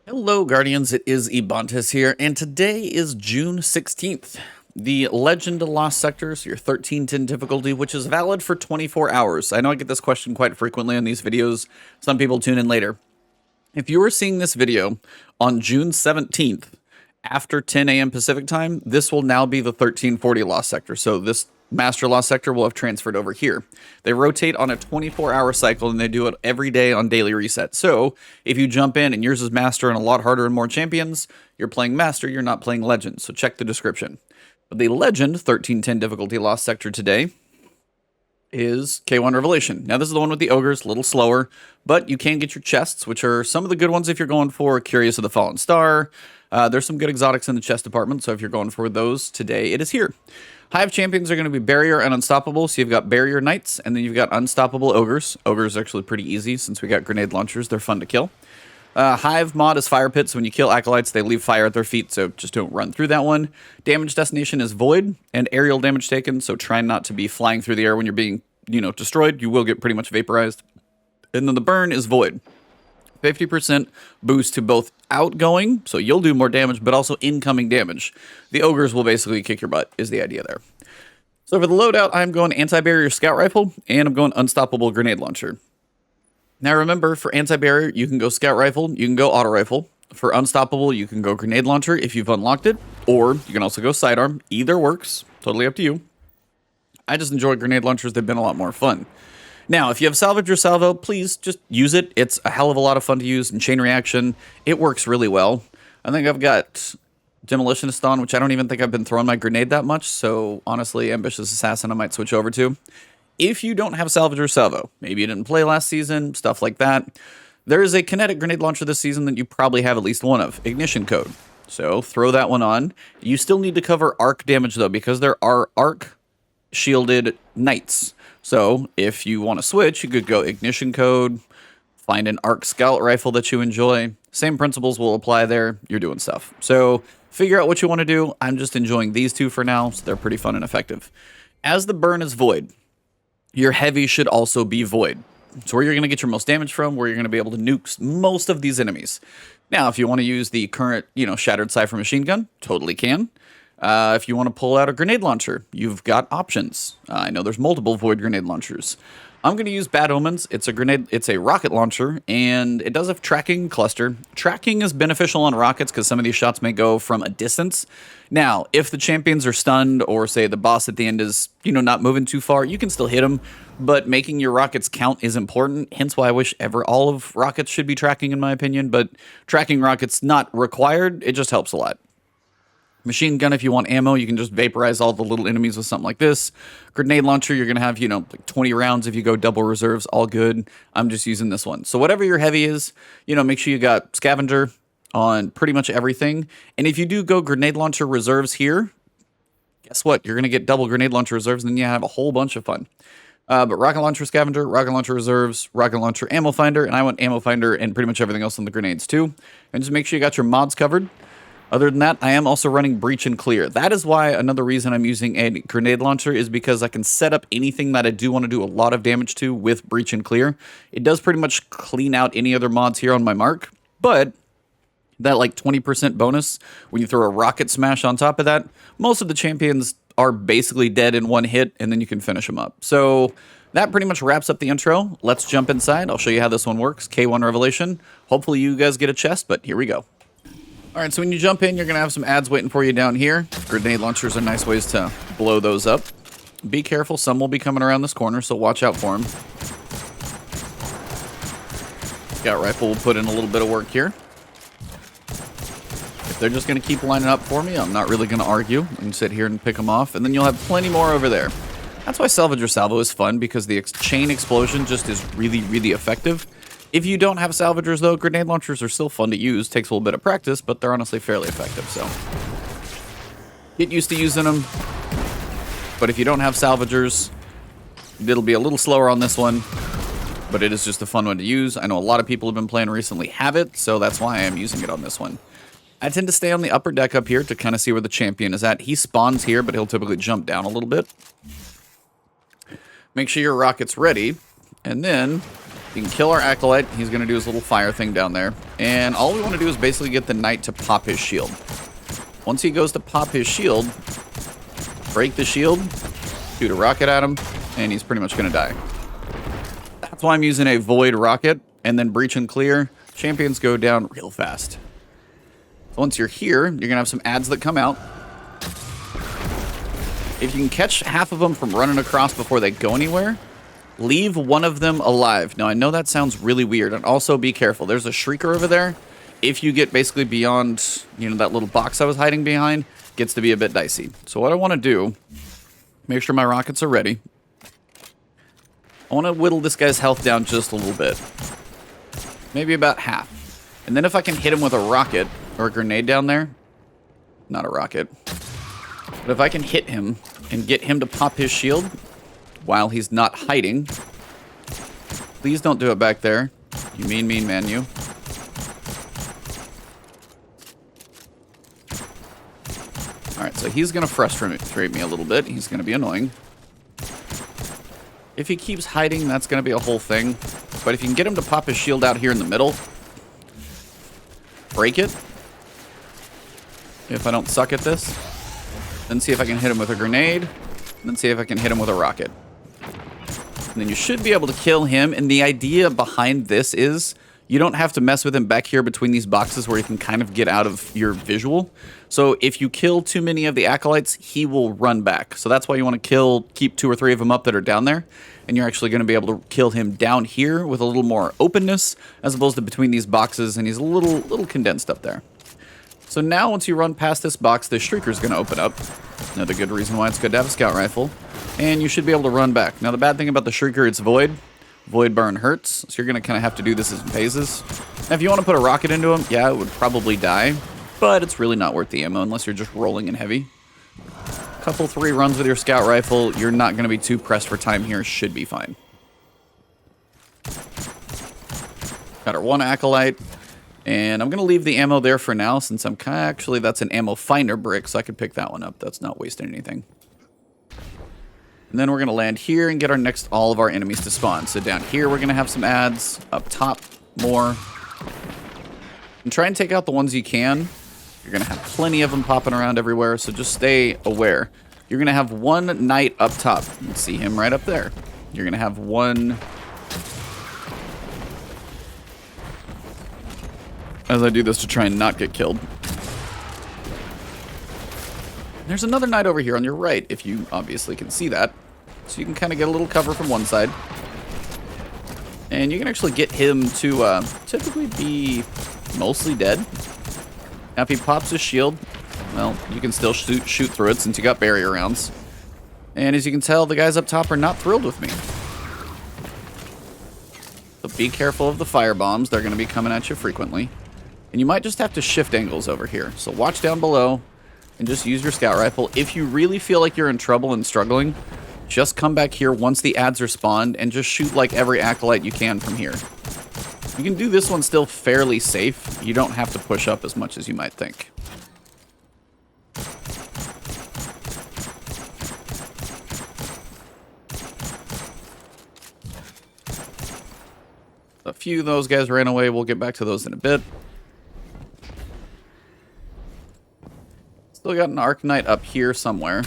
Hello, Guardians. It is Ebontis here, and today is June 16th. The Legend Lost Sector, so your 1310 difficulty, which is valid for 24 hours. I know I get this question quite frequently in these videos. Some people tune in later. If you are seeing this video on June 17th, after 10 a.m. Pacific time, this will now be the 1340 Lost Sector. So this Master Lost Sector will have transferred over here. They rotate on a 24-hour cycle, and they do it every day on daily reset. So if you jump in and yours is Master and a lot harder and more champions, you're playing Master, you're not playing Legend. So check the description. But the Legend 1310 difficulty Lost Sector today is K1 Revelation. Now, this is the one with the ogres, a little slower, but you can get your chests, which are some of the good ones if you're going for Curious of the Fallen Star. There's some good exotics in the chest department, so if you're going for those today, it is here. Hive champions are going to be Barrier and Unstoppable, so you've got Barrier Knights, and then you've got Unstoppable Ogres. Ogres are actually pretty easy since we got grenade launchers. They're fun to kill. Hive mod is Fire Pit, so when you kill Acolytes, they leave fire at their feet, so just don't run through that one. Damage destination is Void, and aerial damage taken, so try not to be flying through the air when you're being, destroyed. You will get pretty much vaporized. And then the burn is Void. 50% boost to both outgoing, so you'll do more damage, but also incoming damage. The ogres will basically kick your butt, is the idea there. So for the loadout, I'm going Anti-Barrier Scout Rifle, and I'm going Unstoppable Grenade Launcher. Now remember, for Anti-Barrier, you can go Scout Rifle, you can go Auto Rifle. For Unstoppable, you can go Grenade Launcher if you've unlocked it, or you can also go Sidearm. Either works, totally up to you. I just enjoy Grenade Launchers, they've been a lot more fun. Now, if you have Salvage or Salvo, please just use it. It's a hell of a lot of fun to use, and Chain Reaction, it works really well. I think I've got Demolitionist on, which I don't even think I've been throwing my grenade that much, so honestly, Ambitious Assassin I might switch over to. If you don't have Salvage or Salvo, maybe you didn't play last season, stuff like that, there is a kinetic grenade launcher this season that you probably have at least one of, Ignition Code. So throw that one on. You still need to cover arc damage, though, because there are arc shielded knights. So if you want to switch, you could go Ignition Code, find an Arc Scout Rifle that you enjoy. Same principles will apply there. You're doing stuff. So figure out what you want to do. I'm just enjoying these two for now, so they're pretty fun and effective. As the burn is Void, your heavy should also be Void. So where you're going to get your most damage from, where you're going to be able to nuke most of these enemies. Now, if you want to use the current, Shattered Cypher Machine Gun, totally can. If you want to pull out a grenade launcher, you've got options. I know there's multiple Void grenade launchers. I'm going to use Bad Omens. It's a rocket launcher, and it does have tracking cluster. Tracking is beneficial on rockets because some of these shots may go from a distance. Now, if the champions are stunned, or say the boss at the end is, not moving too far, you can still hit them, but making your rockets count is important, hence why I wish all of rockets should be tracking, in my opinion, but tracking rockets not required, it just helps a lot. Machine gun, if you want ammo, you can just vaporize all the little enemies with something like this. Grenade launcher, you're going to have, like 20 rounds if you go double reserves, all good. I'm just using this one. So whatever your heavy is, make sure you got Scavenger on pretty much everything. And if you do go grenade launcher reserves here, guess what? You're going to get double grenade launcher reserves, and then you have a whole bunch of fun. But rocket launcher Scavenger, rocket launcher reserves, rocket launcher ammo finder, and I want ammo finder and pretty much everything else on the grenades too. And just make sure you got your mods covered. Other than that, I am also running Breach and Clear. That is why another reason I'm using a grenade launcher is because I can set up anything that I do want to do a lot of damage to with Breach and Clear. It does pretty much clean out any other mods here on my mark, but that like 20% bonus, when you throw a rocket smash on top of that, most of the champions are basically dead in one hit, and then you can finish them up. So that pretty much wraps up the intro. Let's jump inside. I'll show you how this one works. K1 Revelation. Hopefully you guys get a chest, but here we go. All right, so when you jump in, you're going to have some ads waiting for you down here. Grenade launchers are nice ways to blow those up. Be careful, some will be coming around this corner, so watch out for them. Scout Rifle will put in a little bit of work here. If they're just going to keep lining up for me, I'm not really going to argue. I can sit here and pick them off, and then you'll have plenty more over there. That's why Salvage or Salvo is fun, because the chain explosion just is really, really effective. If you don't have salvagers, though, grenade launchers are still fun to use. Takes a little bit of practice, but they're honestly fairly effective, so get used to using them. But if you don't have salvagers, it'll be a little slower on this one, but it is just a fun one to use. I know a lot of people have been playing recently have it, so that's why I am using it on this one. I tend to stay on the upper deck up here to kind of see where the champion is at. He spawns here, but he'll typically jump down a little bit. Make sure your rocket's ready, and then You can kill our Acolyte. He's going to do his little fire thing down there. And all we want to do is basically get the Knight to pop his shield. Once he goes to pop his shield, break the shield, shoot a rocket at him, and he's pretty much going to die. That's why I'm using a Void Rocket, and then Breach and Clear. Champions go down real fast. So once you're here, you're going to have some adds that come out. If you can catch half of them from running across before they go anywhere, leave one of them alive. Now, I know that sounds really weird, and also be careful. There's a Shrieker over there. If you get basically beyond, you know, that little box I was hiding behind, gets to be a bit dicey. So what I want to do, make sure my rockets are ready. I want to whittle this guy's health down just a little bit. Maybe about half. And then if I can hit him with a rocket or a grenade down there, not a rocket, but if I can hit him and get him to pop his shield while he's not hiding, please don't do it back there. You mean man, you. Alright, so he's going to frustrate me a little bit. He's going to be annoying. If he keeps hiding, that's going to be a whole thing. But if you can get him to pop his shield out here in the middle, break it. If I don't suck at this, then see if I can hit him with a grenade, and then see if I can hit him with a rocket. And then you should be able to kill him. And the idea behind this is you don't have to mess with him back here between these boxes where he can kind of get out of your visual. So if you kill too many of the Acolytes, he will run back. So that's why you want to keep 2 or 3 of them up that are down there. And you're actually going to be able to kill him down here with a little more openness as opposed to between these boxes. And he's a little condensed up there. So now once you run past this box, the Shrieker is going to open up. Another good reason why it's good to have a Scout Rifle. And you should be able to run back. Now the bad thing about the Shrieker, it's Void. Void burn hurts, so you're going to kind of have to do this in phases. Now, if you want to put a rocket into him, yeah, it would probably die, but it's really not worth the ammo unless you're just rolling in heavy. Couple 3 runs with your Scout Rifle, you're not going to be too pressed for time here, should be fine. Got our 1 Acolyte, and I'm going to leave the ammo there for now since I'm actually, that's an ammo finder brick, so I could pick that one up. That's not wasting anything. And then we're going to land here and get all of our enemies to spawn. So down here, we're going to have some adds. Up top, more. And try and take out the ones you can. You're going to have plenty of them popping around everywhere, so just stay aware. You're going to have 1 Knight up top. You can see him right up there. You're going to have 1... As I do this to try and not get killed. There's another Knight over here on your right, if you obviously can see that. So you can kind of get a little cover from one side. And you can actually get him to typically be mostly dead. Now if he pops his shield, well, you can still shoot through it since you got barrier rounds. And as you can tell, the guys up top are not thrilled with me. So be careful of the fire bombs. They're going to be coming at you frequently. And you might just have to shift angles over here. So watch down below and just use your Scout Rifle. If you really feel like you're in trouble and struggling, just come back here once the adds are spawned and just shoot like every Acolyte you can from here. You can do this one still fairly safe. You don't have to push up as much as you might think. A few of those guys ran away. We'll get back to those in a bit. Still got an Arc Knight up here somewhere.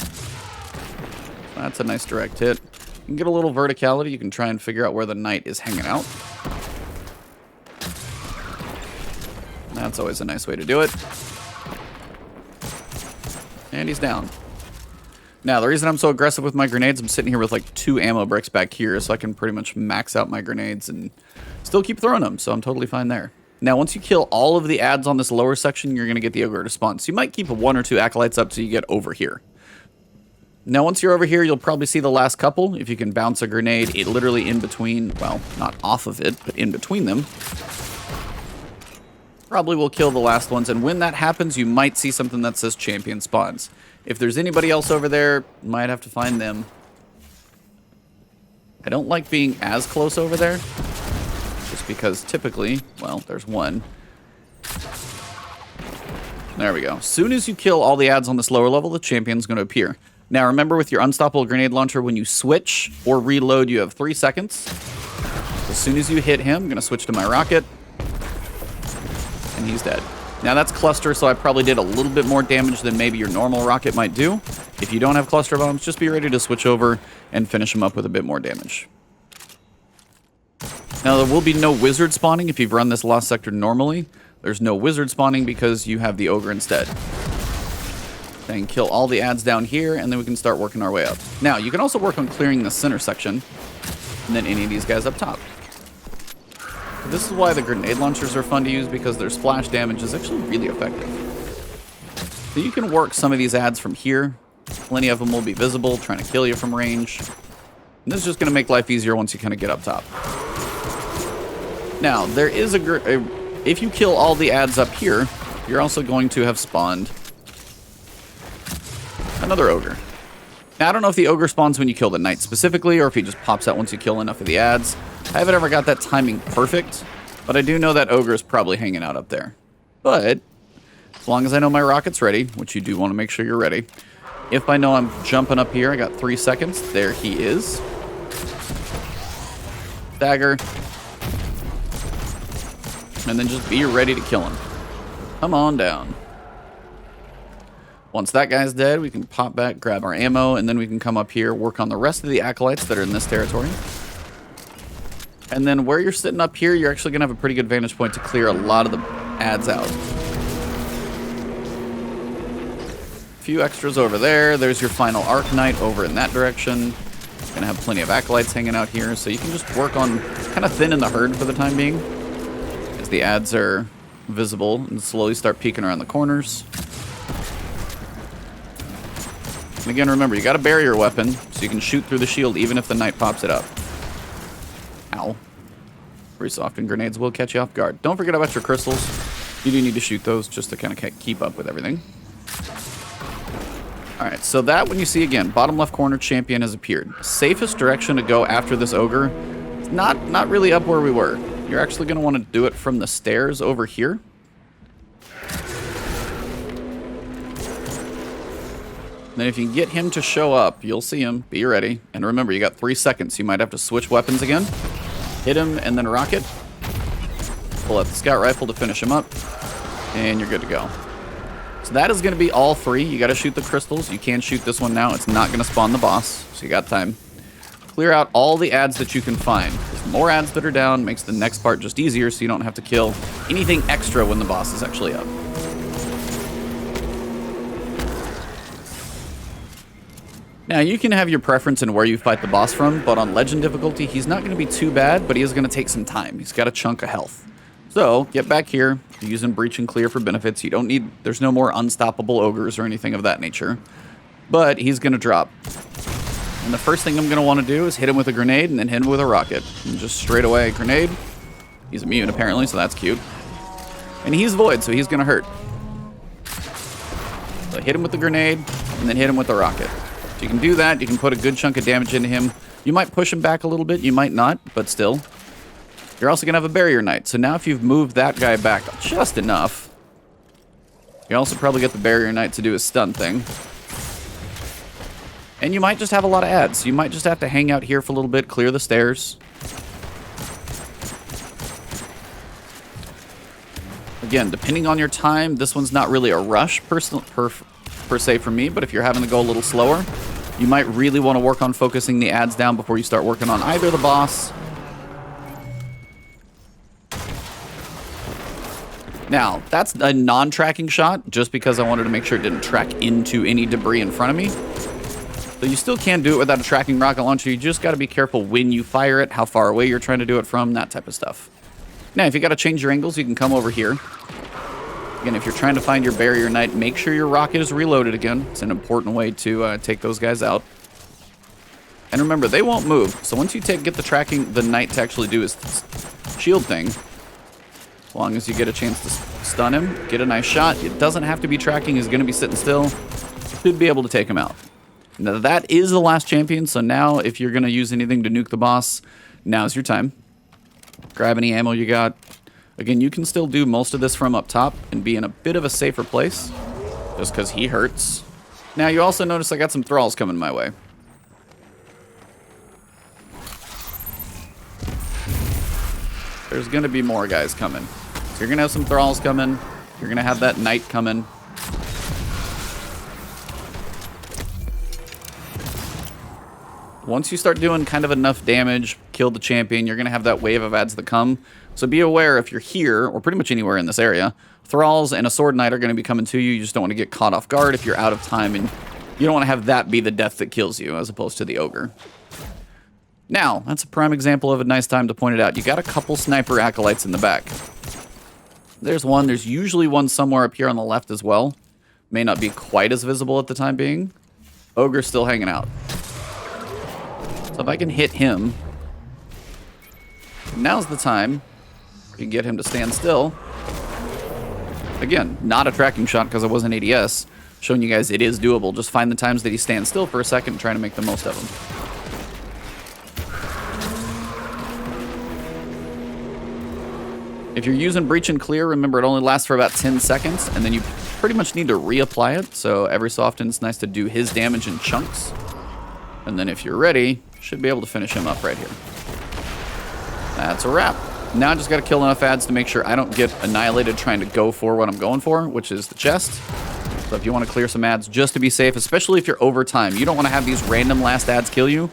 That's a nice direct hit. You can get a little verticality. You can try and figure out where the Knight is hanging out. That's always a nice way to do it. And he's down. Now, the reason I'm so aggressive with my grenades, I'm sitting here with like 2 ammo bricks back here, so I can pretty much max out my grenades and still keep throwing them, so I'm totally fine there. Now, once you kill all of the adds on this lower section, you're going to get the ElGato to spawn. So you might keep 1 or 2 Acolytes up till you get over here. Now, once you're over here, you'll probably see the last couple. If you can bounce a grenade literally in between, well, not off of it, but in between them, probably will kill the last ones. And when that happens, you might see something that says champion spawns. If there's anybody else over there, you might have to find them. I don't like being as close over there, just because typically, well, there's one. There we go. As soon as you kill all the adds on this lower level, the champion's going to appear. Now, remember with your unstoppable grenade launcher, when you switch or reload, you have 3 seconds. As soon as you hit him, I'm going to switch to my rocket. And he's dead. Now that's cluster, so I probably did a little bit more damage than maybe your normal rocket might do. If you don't have cluster bombs, just be ready to switch over and finish him up with a bit more damage. Now there will be no wizard spawning if you've run this Lost Sector normally. There's no wizard spawning because you have the ogre instead. Then kill all the adds down here, and then we can start working our way up. Now, you can also work on clearing the center section, and then any of these guys up top. This is why the grenade launchers are fun to use, because their splash damage is actually really effective. So you can work some of these adds from here. Plenty of them will be visible, trying to kill you from range. And this is just going to make life easier once you kind of get up top. Now, there is if you kill all the adds up here, you're also going to have spawned another ogre. Now, I don't know if the ogre spawns when you kill the knight specifically, or if he just pops out once you kill enough of the adds. I haven't ever got that timing perfect, but I do know that ogre is probably hanging out up there. But as long as I know my rocket's ready, which you do want to make sure you're ready. If I know I'm jumping up here, I got 3 seconds. There he is. Dagger. And then just be ready to kill him. Come on down. Once that guy's dead, we can pop back, grab our ammo, and then we can come up here, work on the rest of the acolytes that are in this territory. And then where you're sitting up here, you're actually going to have a pretty good vantage point to clear a lot of the adds out. A few extras over there. There's your final Arc Knight over in that direction. Going to have plenty of acolytes hanging out here, so you can just work on kind of thinning the herd for the time being. As the adds are visible and slowly start peeking around the corners. And again, remember, you got a barrier weapon, so you can shoot through the shield even if the knight pops it up. Ow. Very soft, and grenades will catch you off guard. Don't forget about your crystals. You do need to shoot those just to kind of keep up with everything. Alright, so that when you see again, bottom left corner champion has appeared. Safest direction to go after this ogre is not really up where we were. You're actually going to want to do it from the stairs over here. Then if you can get him to show up, you'll see him. Be ready. And remember, you got 3 seconds. You might have to switch weapons again. Hit him and then rocket. Pull out the scout rifle to finish him up. And you're good to go. So that is going to be all free. You got to shoot the crystals. You can shoot this one now. It's not going to spawn the boss. So you got time. Clear out all the adds that you can find. The more adds that are down makes the next part just easier, so you don't have to kill anything extra when the boss is actually up. Now, you can have your preference in where you fight the boss from, but on Legend difficulty, he's not going to be too bad, but he is going to take some time. He's got a chunk of health. So, get back here. You're using Breach and Clear for benefits. You don't need... There's no more unstoppable ogres or anything of that nature. But he's going to drop. And the first thing I'm going to want to do is hit him with a grenade and then hit him with a rocket. And just straight away, grenade. He's immune, apparently, so that's cute. And he's void, so he's going to hurt. So hit him with the grenade and then hit him with the rocket. So you can do that. You can put a good chunk of damage into him. You might push him back a little bit. You might not, but still. You're also going to have a barrier knight. So now if you've moved that guy back just enough, you also probably get the barrier knight to do his stun thing. And you might just have a lot of adds. You might just have to hang out here for a little bit, clear the stairs. Again, depending on your time, this one's not really a rush per se for me, but if you're having to go a little slower, you might really want to work on focusing the adds down before you start working on either the boss. Now, that's a non-tracking shot, just because I wanted to make sure it didn't track into any debris in front of me. So you still can do it without a tracking rocket launcher. You just got to be careful when you fire it, how far away you're trying to do it from, that type of stuff. Now, if you got to change your angles, you can come over here. Again, if you're trying to find your barrier knight, make sure your rocket is reloaded again. It's an important way to take those guys out. And remember, they won't move. So once you get the knight to actually do his shield thing, as long as you get a chance to stun him, get a nice shot, it doesn't have to be tracking. He's going to be sitting still. Should be able to take him out. Now, that is the last champion, so now if you're going to use anything to nuke the boss, now's your time. Grab any ammo you got. Again, you can still do most of this from up top and be in a bit of a safer place, just because he hurts. Now, you also notice I got some thralls coming my way. there's going to be more guys coming. So you're going to have some thralls coming. You're going to have that knight coming. Once you start doing kind of enough damage, kill the champion, you're going to have that wave of ads that come. So be aware if you're here, or pretty much anywhere in this area, thralls and a sword knight are going to be coming to you. You just don't want to get caught off guard if you're out of time, and you don't want to have that be the death that kills you, as opposed to the ogre. Now, that's a prime example of a nice time to point it out. You got a couple sniper acolytes in the back. There's one. There's usually one somewhere up here on the left as well. May not be quite as visible at the time being. Ogre's still hanging out. So if I can hit him, now's the time you can get him to stand still. Again, not a tracking shot because I wasn't ADS. Showing you guys it is doable. Just find the times that he stands still for a second and try to make the most of him. If you're using Breach and Clear, remember it only lasts for about 10 seconds, and then you pretty much need to reapply it. So every so often it's nice to do his damage in chunks. And then if you're ready, should be able to finish him up right here. That's a wrap. Now I just got to kill enough ads to make sure I don't get annihilated trying to go for what I'm going for, which is the chest. So if you want to clear some ads just to be safe, especially if you're over time, you don't want to have these random last ads kill you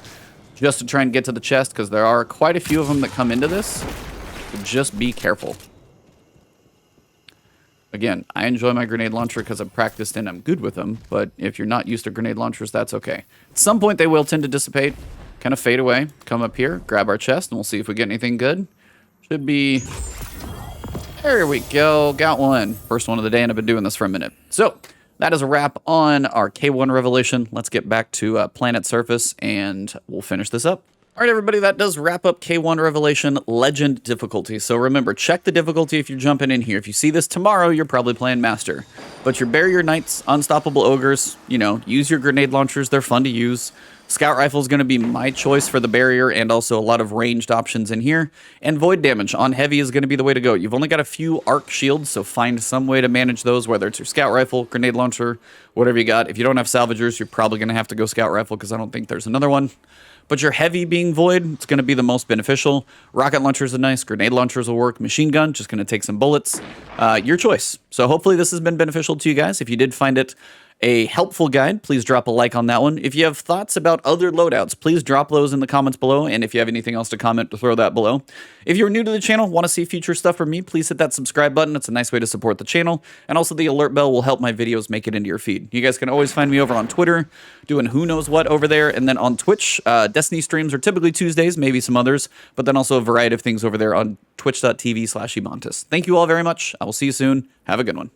just to try and get to the chest, because there are quite a few of them that come into this. So just be careful. Again, I enjoy my grenade launcher because I've practiced and I'm good with them, but if you're not used to grenade launchers, that's okay. At some point, they will tend to dissipate, kind of fade away. Come up here, grab our chest, and we'll see if we get anything good. Should be... There we go. Got one. First one of the day, and I've been doing this for a minute. So, that is a wrap on our K1 Revelation. Let's get back to Planet Surface, and we'll finish this up. All right, everybody, that does wrap up K1 Revelation Legend difficulty. So remember, check the difficulty if you're jumping in here. If you see this tomorrow, you're probably playing Master. But your Barrier Knights, Unstoppable Ogres, you know, use your grenade launchers. They're fun to use. Scout Rifle is going to be my choice for the barrier, and also a lot of ranged options in here. And Void Damage on Heavy is going to be the way to go. You've only got a few arc shields, so find some way to manage those, whether it's your Scout Rifle, Grenade Launcher, whatever you got. If you don't have Salvagers, you're probably going to have to go Scout Rifle, because I don't think there's another one. But your Heavy being Void, it's going to be the most beneficial. Rocket Launchers are nice. Grenade Launchers will work. Machine Gun, just going to take some bullets. Your choice. So hopefully this has been beneficial to you guys. If you did find it a helpful guide, please drop a like on that one. If you have thoughts about other loadouts, please drop those in the comments below. And if you have anything else to comment, throw that below. If you're new to the channel, want to see future stuff from me, please hit that subscribe button. It's a nice way to support the channel. And also the alert bell will help my videos make it into your feed. You guys can always find me over on Twitter, doing who knows what over there. And then on Twitch, Destiny streams are typically Tuesdays, maybe some others, but then also a variety of things over there on twitch.tv/Ebontis. Thank you all very much. I will see you soon. Have a good one.